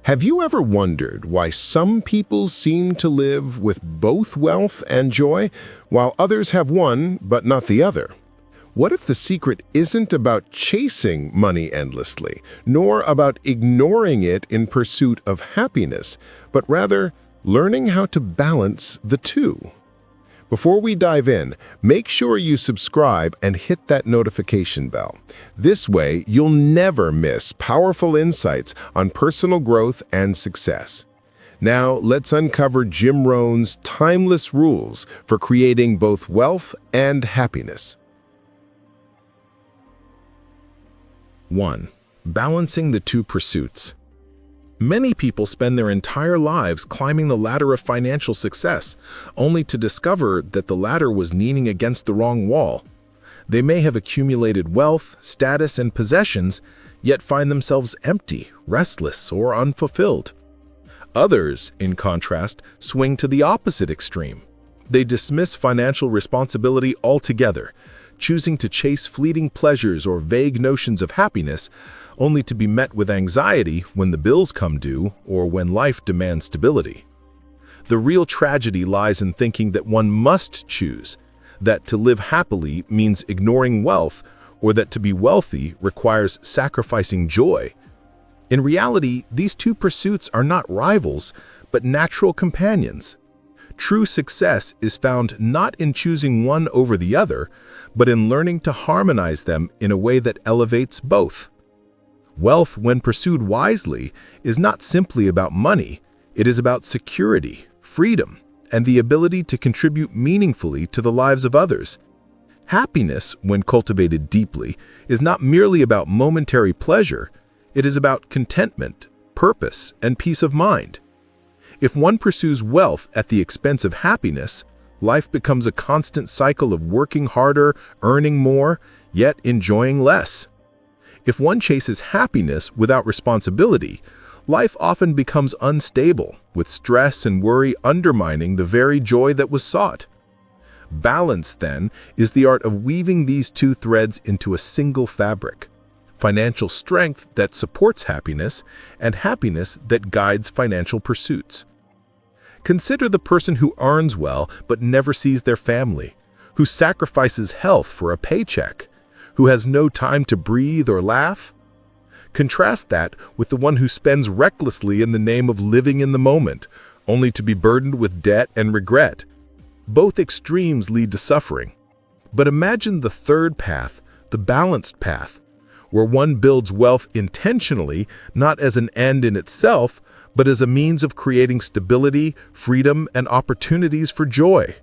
Have you ever wondered why some people seem to live with both wealth and joy, while others have one but not the other? What if the secret isn't about chasing money endlessly, nor about ignoring it in pursuit of happiness, but rather learning how to balance the two? Before we dive in, make sure you subscribe and hit that notification bell. This way, you'll never miss powerful insights on personal growth and success. Now, let's uncover Jim Rohn's timeless rules for creating both wealth and happiness. 1. Balancing the two pursuits. Many people spend their entire lives climbing the ladder of financial success, only to discover that the ladder was leaning against the wrong wall. They may have accumulated wealth, status, and possessions, yet find themselves empty, restless, or unfulfilled. Others, in contrast, swing to the opposite extreme. They dismiss financial responsibility altogether, choosing to chase fleeting pleasures or vague notions of happiness, only to be met with anxiety when the bills come due or when life demands stability. The real tragedy lies in thinking that one must choose, that to live happily means ignoring wealth, or that to be wealthy requires sacrificing joy. In reality, these two pursuits are not rivals, but natural companions. True success is found not in choosing one over the other, but in learning to harmonize them in a way that elevates both. Wealth, when pursued wisely, is not simply about money. It is about security, freedom, and the ability to contribute meaningfully to the lives of others. Happiness, when cultivated deeply, is not merely about momentary pleasure. It is about contentment, purpose, and peace of mind. If one pursues wealth at the expense of happiness, life becomes a constant cycle of working harder, earning more, yet enjoying less. If one chases happiness without responsibility, life often becomes unstable, with stress and worry undermining the very joy that was sought. Balance, then, is the art of weaving these two threads into a single fabric: financial strength that supports happiness, and happiness that guides financial pursuits. Consider the person who earns well but never sees their family, who sacrifices health for a paycheck, who has no time to breathe or laugh. Contrast that with the one who spends recklessly in the name of living in the moment, only to be burdened with debt and regret. Both extremes lead to suffering. But imagine the third path, the balanced path, where one builds wealth intentionally, not as an end in itself, but as a means of creating stability, freedom, and opportunities for joy.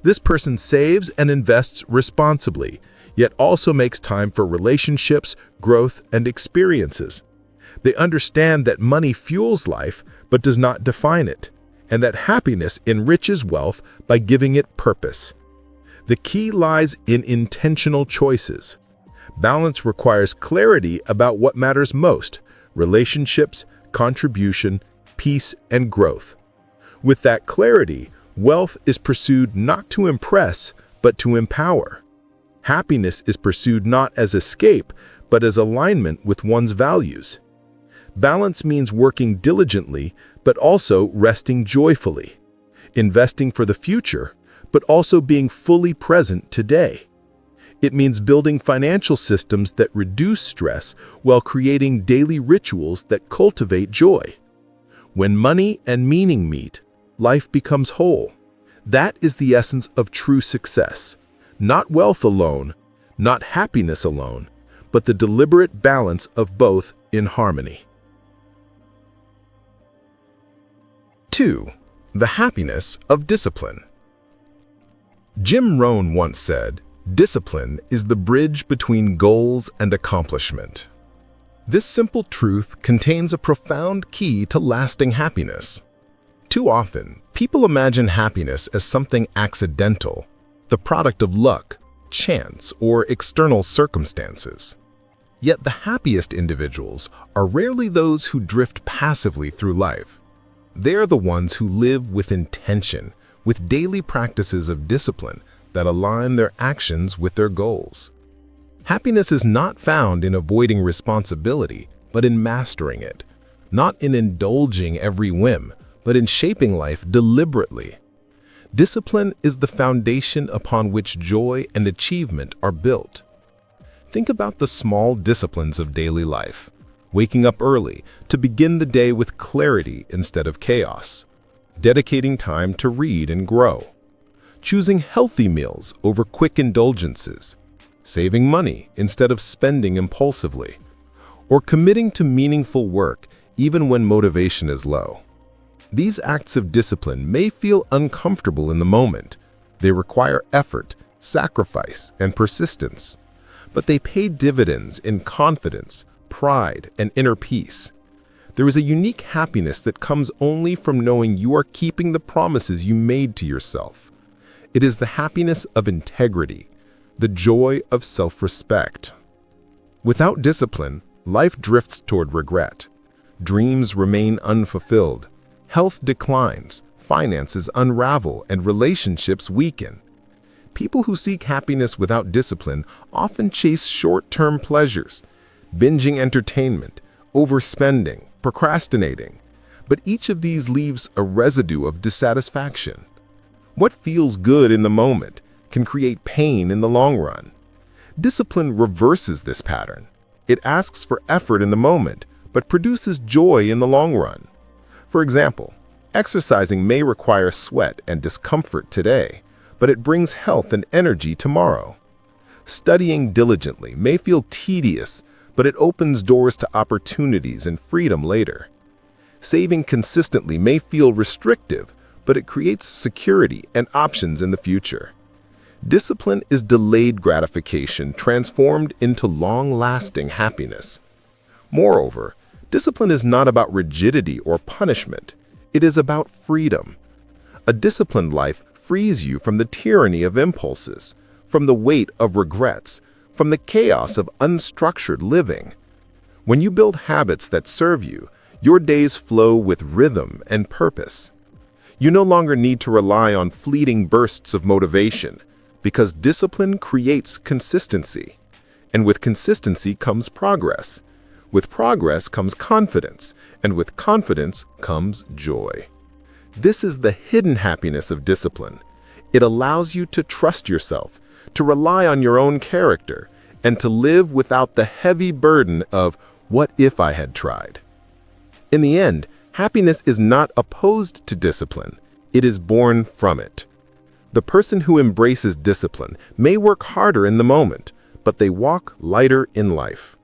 This person saves and invests responsibly, yet also makes time for relationships, growth, and experiences. They understand that money fuels life, but does not define it, and that happiness enriches wealth by giving it purpose. The key lies in intentional choices. Balance requires clarity about what matters most: relationships, contribution, peace, and growth. With that clarity, wealth is pursued not to impress, but to empower. Happiness is pursued not as escape, but as alignment with one's values. Balance means working diligently, but also resting joyfully, investing for the future, but also being fully present today. It means building financial systems that reduce stress while creating daily rituals that cultivate joy. When money and meaning meet, life becomes whole. That is the essence of true success. Not wealth alone, not happiness alone, but the deliberate balance of both in harmony. 2. The happiness of discipline. Jim Rohn once said, "Discipline is the bridge between goals and accomplishment." This simple truth contains a profound key to lasting happiness. Too often, people imagine happiness as something accidental, the product of luck, chance, or external circumstances. Yet the happiest individuals are rarely those who drift passively through life. They are the ones who live with intention, with daily practices of discipline that align their actions with their goals. Happiness is not found in avoiding responsibility, but in mastering it, not in indulging every whim, but in shaping life deliberately. Discipline is the foundation upon which joy and achievement are built. Think about the small disciplines of daily life. Waking up early to begin the day with clarity instead of chaos. Dedicating time to read and grow. Choosing healthy meals over quick indulgences. Saving money instead of spending impulsively. Or committing to meaningful work even when motivation is low. These acts of discipline may feel uncomfortable in the moment. They require effort, sacrifice, and persistence. But they pay dividends in confidence, pride, and inner peace. There is a unique happiness that comes only from knowing you are keeping the promises you made to yourself. It is the happiness of integrity, the joy of self-respect. Without discipline, life drifts toward regret. Dreams remain unfulfilled. Health declines, finances unravel, and relationships weaken. People who seek happiness without discipline often chase short-term pleasures, binging entertainment, overspending, procrastinating. But each of these leaves a residue of dissatisfaction. What feels good in the moment can create pain in the long run. Discipline reverses this pattern. It asks for effort in the moment, but produces joy in the long run. For example, exercising may require sweat and discomfort today, but it brings health and energy tomorrow. Studying diligently may feel tedious, but it opens doors to opportunities and freedom later. Saving consistently may feel restrictive, but it creates security and options in the future. Discipline is delayed gratification transformed into long-lasting happiness. Moreover, discipline is not about rigidity or punishment. It is about freedom. A disciplined life frees you from the tyranny of impulses, from the weight of regrets, from the chaos of unstructured living. When you build habits that serve you, your days flow with rhythm and purpose. You no longer need to rely on fleeting bursts of motivation, because discipline creates consistency. And with consistency comes progress. With progress comes confidence, and with confidence comes joy. This is the hidden happiness of discipline. It allows you to trust yourself, to rely on your own character, and to live without the heavy burden of "what if I had tried?" In the end, happiness is not opposed to discipline. It is born from it. The person who embraces discipline may work harder in the moment, but they walk lighter in life.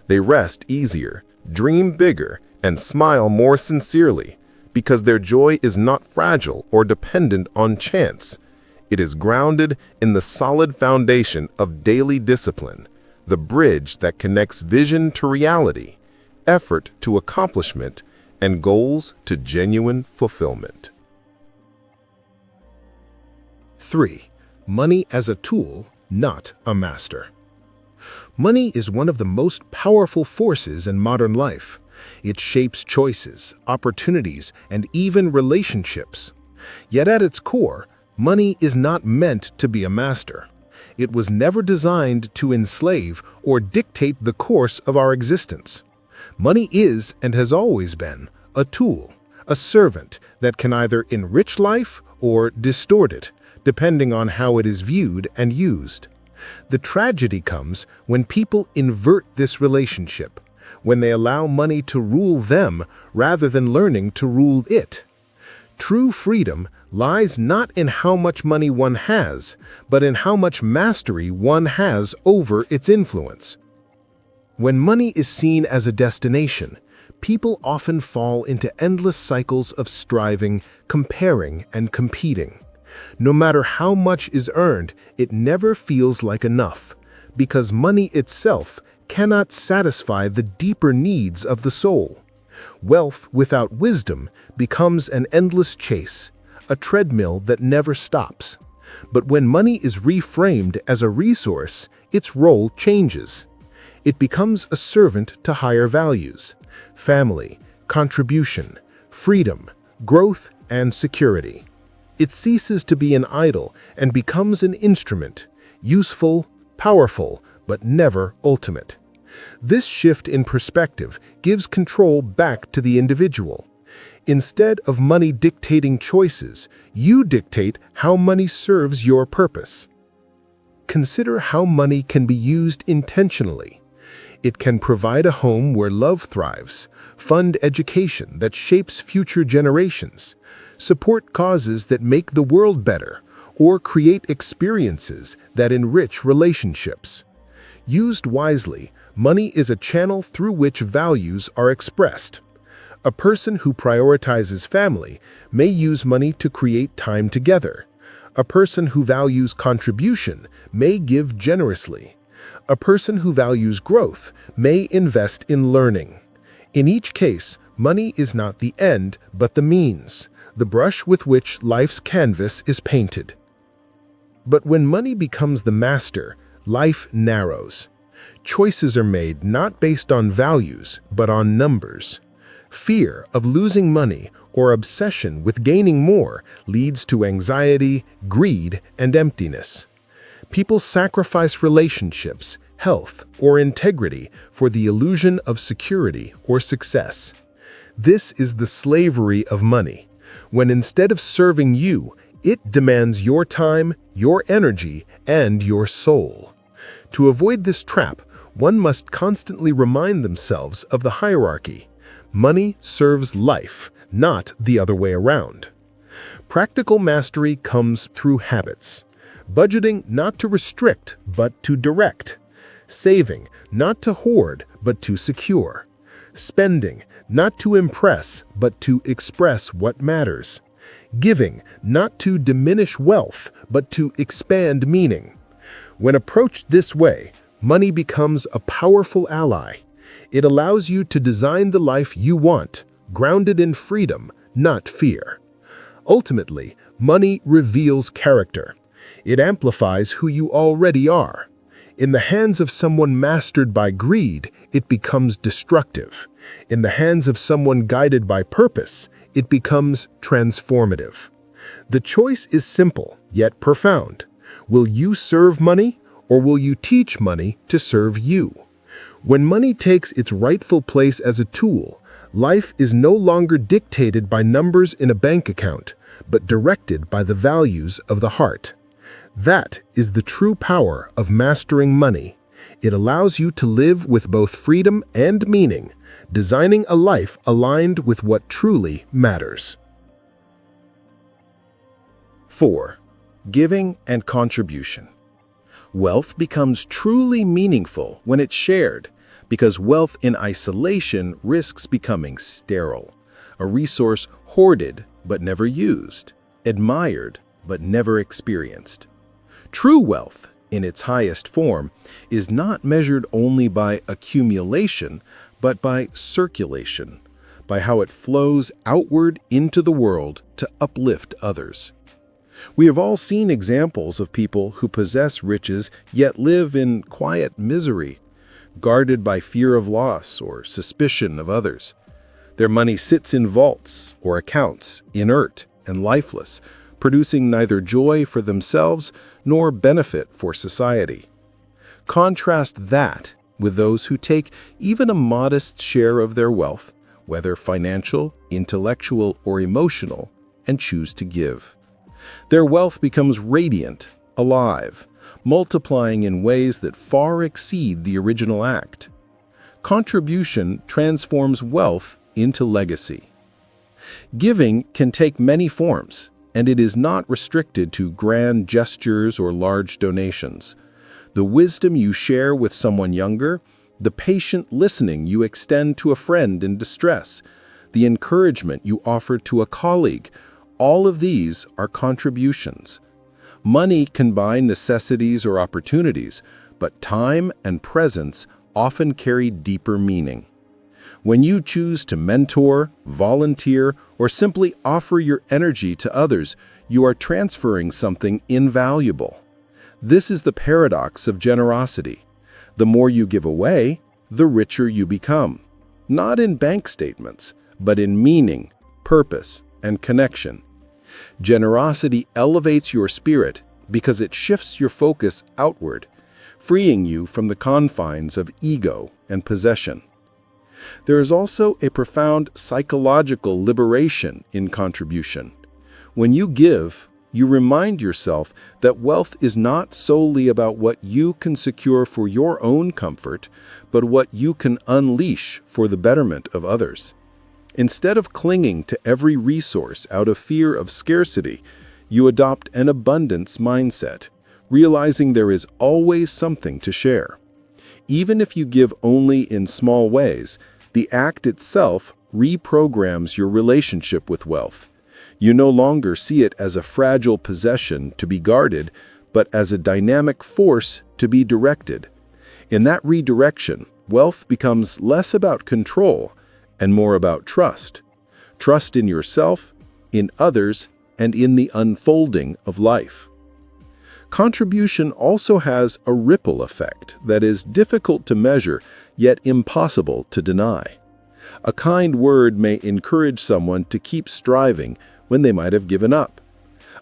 They rest easier, dream bigger, and smile more sincerely, because their joy is not fragile or dependent on chance. It is grounded in the solid foundation of daily discipline, the bridge that connects vision to reality, effort to accomplishment, and goals to genuine fulfillment. 3. Money as a tool, not a master. Money is one of the most powerful forces in modern life. It shapes choices, opportunities, and even relationships. Yet at its core, money is not meant to be a master. It was never designed to enslave or dictate the course of our existence. Money is, and has always been, a tool, a servant that can either enrich life or distort it, depending on how it is viewed and used. The tragedy comes when people invert this relationship, when they allow money to rule them rather than learning to rule it. True freedom lies not in how much money one has, but in how much mastery one has over its influence. When money is seen as a destination, people often fall into endless cycles of striving, comparing, and competing. No matter how much is earned, it never feels like enough, because money itself cannot satisfy the deeper needs of the soul. Wealth without wisdom becomes an endless chase, a treadmill that never stops. But when money is reframed as a resource, its role changes. It becomes a servant to higher values: family, contribution, freedom, growth, and security. It ceases to be an idol and becomes an instrument, useful, powerful, but never ultimate. This shift in perspective gives control back to the individual. Instead of money dictating choices, you dictate how money serves your purpose. Consider how money can be used intentionally. It can provide a home where love thrives, fund education that shapes future generations, support causes that make the world better, or create experiences that enrich relationships. Used wisely, money is a channel through which values are expressed. A person who prioritizes family may use money to create time together. A person who values contribution may give generously. A person who values growth may invest in learning. In each case, money is not the end, but the means, the brush with which life's canvas is painted. But when money becomes the master, life narrows. Choices are made not based on values, but on numbers. Fear of losing money or obsession with gaining more leads to anxiety, greed, and emptiness. People sacrifice relationships, health, or integrity for the illusion of security or success. This is the slavery of money, when instead of serving you, it demands your time, your energy, and your soul. To avoid this trap, one must constantly remind themselves of the hierarchy. Money serves life, not the other way around. Practical mastery comes through habits. Budgeting not to restrict, but to direct. Saving not to hoard, but to secure. Spending not to impress, but to express what matters. Giving not to diminish wealth, but to expand meaning. When approached this way, money becomes a powerful ally. It allows you to design the life you want, grounded in freedom, not fear. Ultimately, money reveals character. It amplifies who you already are. In the hands of someone mastered by greed, it becomes destructive. In the hands of someone guided by purpose, it becomes transformative. The choice is simple, yet profound. Will you serve money, or will you teach money to serve you? When money takes its rightful place as a tool, life is no longer dictated by numbers in a bank account, but directed by the values of the heart. That is the true power of mastering money. It allows you to live with both freedom and meaning, designing a life aligned with what truly matters. 4. Giving and contribution. Wealth becomes truly meaningful when it's shared, because wealth in isolation risks becoming sterile, a resource hoarded but never used, admired but never experienced. True wealth, in its highest form, is not measured only by accumulation, but by circulation, by how it flows outward into the world to uplift others. We have all seen examples of people who possess riches yet live in quiet misery, guarded by fear of loss or suspicion of others. Their money sits in vaults or accounts, inert and lifeless, producing neither joy for themselves nor benefit for society. Contrast that with those who take even a modest share of their wealth, whether financial, intellectual, or emotional, and choose to give. Their wealth becomes radiant, alive, multiplying in ways that far exceed the original act. Contribution transforms wealth into legacy. Giving can take many forms, and it is not restricted to grand gestures or large donations. The wisdom you share with someone younger, the patient listening you extend to a friend in distress, the encouragement you offer to a colleague, all of these are contributions. Money can buy necessities or opportunities, but time and presence often carry deeper meaning. When you choose to mentor, volunteer, or simply offer your energy to others, you are transferring something invaluable. This is the paradox of generosity. The more you give away, the richer you become. Not in bank statements, but in meaning, purpose, and connection. Generosity elevates your spirit because it shifts your focus outward, freeing you from the confines of ego and possession. There is also a profound psychological liberation in contribution. When you give, you remind yourself that wealth is not solely about what you can secure for your own comfort, but what you can unleash for the betterment of others. Instead of clinging to every resource out of fear of scarcity, you adopt an abundance mindset, realizing there is always something to share. Even if you give only in small ways, the act itself reprograms your relationship with wealth. You no longer see it as a fragile possession to be guarded, but as a dynamic force to be directed. In that redirection, wealth becomes less about control and more about trust. Trust in yourself, in others, and in the unfolding of life. Contribution also has a ripple effect that is difficult to measure, yet impossible to deny. A kind word may encourage someone to keep striving when they might have given up.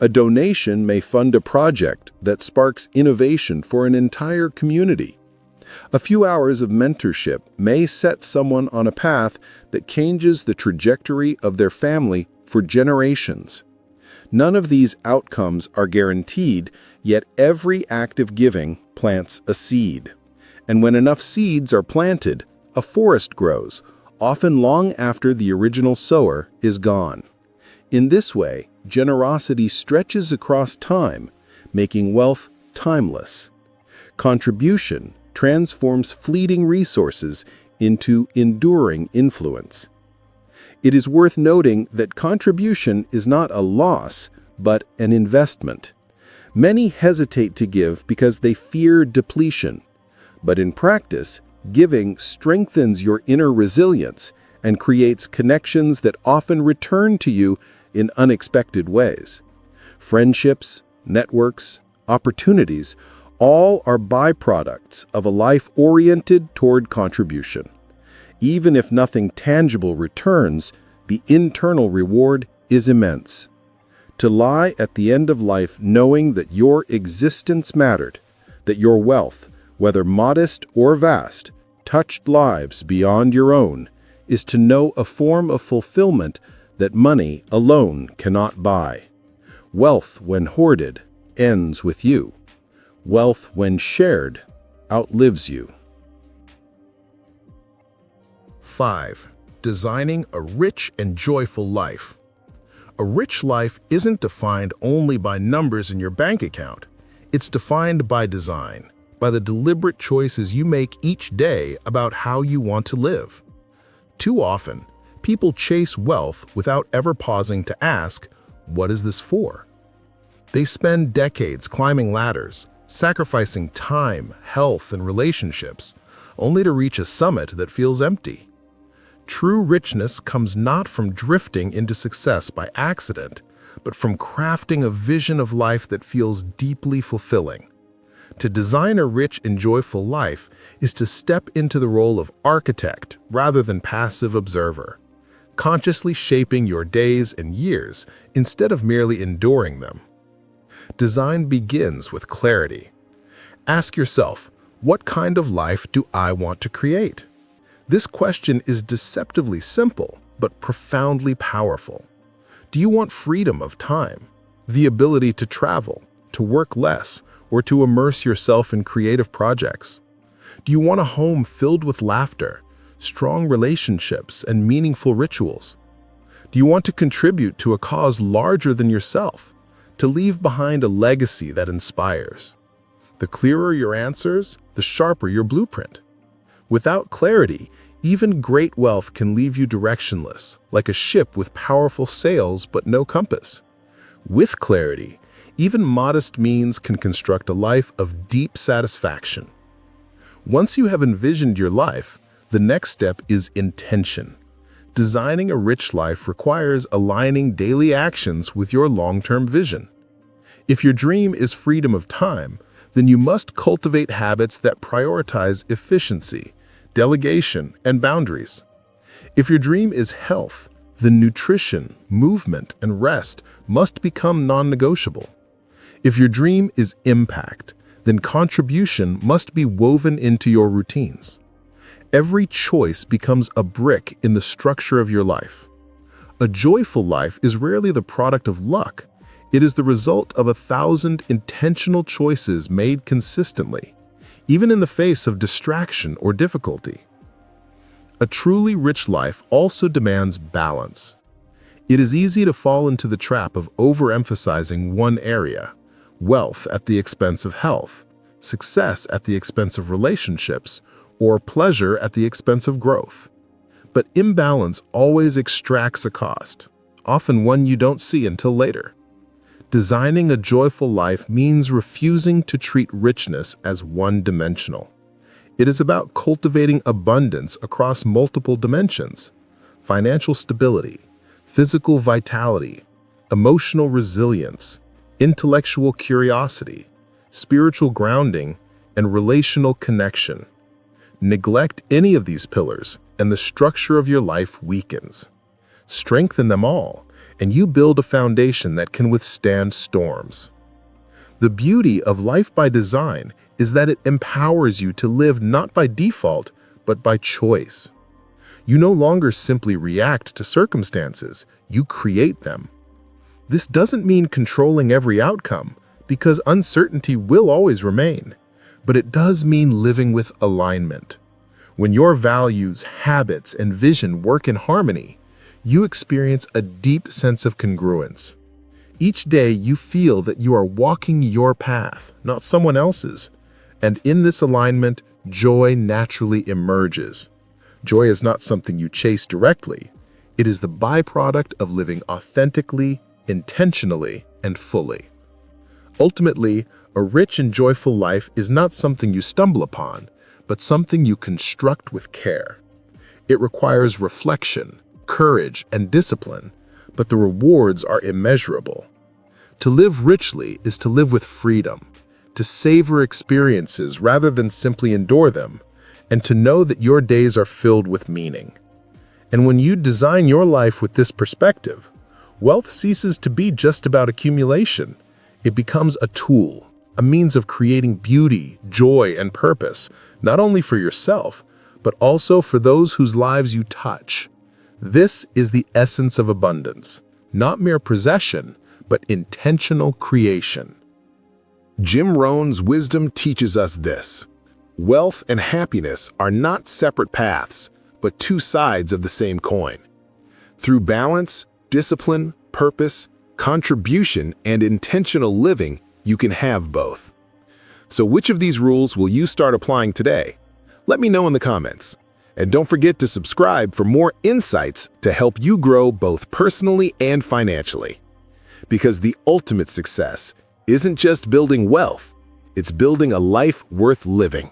A donation may fund a project that sparks innovation for an entire community. A few hours of mentorship may set someone on a path that changes the trajectory of their family for generations. None of these outcomes are guaranteed, yet every act of giving plants a seed. And when enough seeds are planted, a forest grows, often long after the original sower is gone. In this way, generosity stretches across time, making wealth timeless. Contribution transforms fleeting resources into enduring influence. It is worth noting that contribution is not a loss, but an investment. Many hesitate to give because they fear depletion. But in practice, giving strengthens your inner resilience and creates connections that often return to you in unexpected ways. Friendships, networks, opportunities, all are byproducts of a life oriented toward contribution. Even if nothing tangible returns, the internal reward is immense. To lie at the end of life knowing that your existence mattered, that your wealth, whether modest or vast, touched lives beyond your own, is to know a form of fulfillment that money alone cannot buy. Wealth, when hoarded, ends with you. Wealth, when shared, outlives you. 5. Designing a rich and joyful life. A rich life isn't defined only by numbers in your bank account. It's defined by design, by the deliberate choices you make each day about how you want to live. Too often, people chase wealth without ever pausing to ask, what is this for? They spend decades climbing ladders, sacrificing time, health, and relationships, only to reach a summit that feels empty. True richness comes not from drifting into success by accident, but from crafting a vision of life that feels deeply fulfilling. To design a rich and joyful life is to step into the role of architect rather than passive observer, consciously shaping your days and years instead of merely enduring them. Design begins with clarity. Ask yourself, what kind of life do I want to create? This question is deceptively simple, but profoundly powerful. Do you want freedom of time, the ability to travel, to work less, or to immerse yourself in creative projects? Do you want a home filled with laughter, strong relationships, and meaningful rituals? Do you want to contribute to a cause larger than yourself, to leave behind a legacy that inspires? The clearer your answers, the sharper your blueprint. Without clarity, even great wealth can leave you directionless, like a ship with powerful sails but no compass. With clarity, even modest means can construct a life of deep satisfaction. Once you have envisioned your life, the next step is intention. Designing a rich life requires aligning daily actions with your long-term vision. If your dream is freedom of time, then you must cultivate habits that prioritize efficiency, delegation, and boundaries. If your dream is health, then nutrition, movement, and rest must become non-negotiable. If your dream is impact, then contribution must be woven into your routines. Every choice becomes a brick in the structure of your life. A joyful life is rarely the product of luck. It is the result of 1,000 intentional choices made consistently, even in the face of distraction or difficulty. A truly rich life also demands balance. It is easy to fall into the trap of overemphasizing one area, wealth at the expense of health, success at the expense of relationships, or pleasure at the expense of growth. But imbalance always extracts a cost, often one you don't see until later. Designing a joyful life means refusing to treat richness as one-dimensional. It is about cultivating abundance across multiple dimensions: financial stability, physical vitality, emotional resilience, intellectual curiosity, spiritual grounding, and relational connection. Neglect any of these pillars, and the structure of your life weakens. Strengthen them all, and you build a foundation that can withstand storms. The beauty of life by design is that it empowers you to live not by default, but by choice. You no longer simply react to circumstances, you create them. This doesn't mean controlling every outcome, because uncertainty will always remain. But it does mean living with alignment. When your values, habits, and vision work in harmony, you experience a deep sense of congruence. Each day you feel that you are walking your path, not someone else's. And in this alignment, joy naturally emerges. Joy is not something you chase directly. It is the byproduct of living authentically, intentionally, and fully. Ultimately, a rich and joyful life is not something you stumble upon, but something you construct with care. It requires reflection, courage, and discipline, but the rewards are immeasurable. To live richly is to live with freedom, to savor experiences rather than simply endure them, and to know that your days are filled with meaning. And when you design your life with this perspective, wealth ceases to be just about accumulation. It becomes a tool, a means of creating beauty, joy, and purpose, not only for yourself, but also for those whose lives you touch. This is the essence of abundance, not mere possession, but intentional creation. Jim Rohn's wisdom teaches us this: wealth and happiness are not separate paths, but two sides of the same coin. Through balance, discipline, purpose, contribution, and intentional living, you can have both. So which of these rules will you start applying today? Let me know in the comments. And don't forget to subscribe for more insights to help you grow both personally and financially. Because the ultimate success isn't just building wealth, it's building a life worth living.